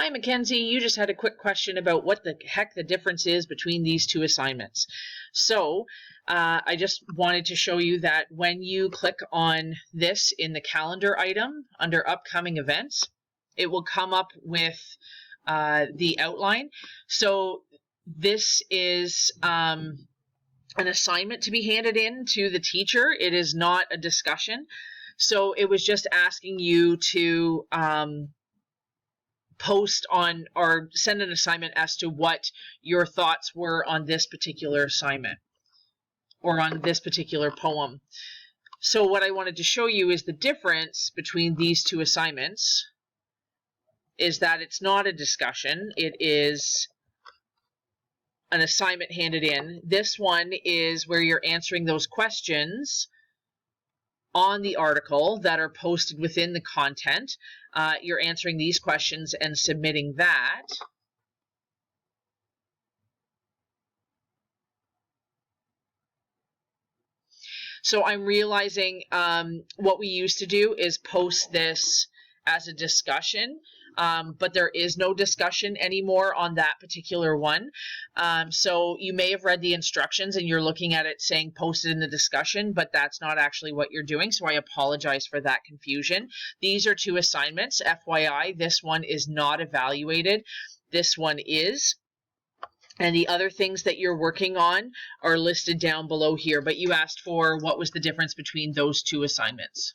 Hi, Mackenzie. You just had a quick question about what the heck the difference is between these two assignments. So I just wanted to show you that when you click on this in the calendar item under upcoming events, it will come up with the outline. So this is an assignment to be handed in to the teacher. It is not a discussion. So it was just asking you to post on or send an assignment as to what your thoughts were on this particular assignment or on this particular poem. So what I wanted to show you is the difference between these two assignments is that it's not a discussion. It is an assignment handed in. This one is where you're answering those questions on the article that are posted within the content. You're answering these questions and submitting that. So I'm realizing what we used to do is post this as a discussion, but there is no discussion anymore on that particular one. So you may have read the instructions and you're looking at it saying posted in the discussion, but that's not actually what you're doing. So I apologize for that confusion. These are two assignments. FYI, this one is not evaluated. This one is. And the other things that you're working on are listed down below here, but you asked for what was the difference between those two assignments.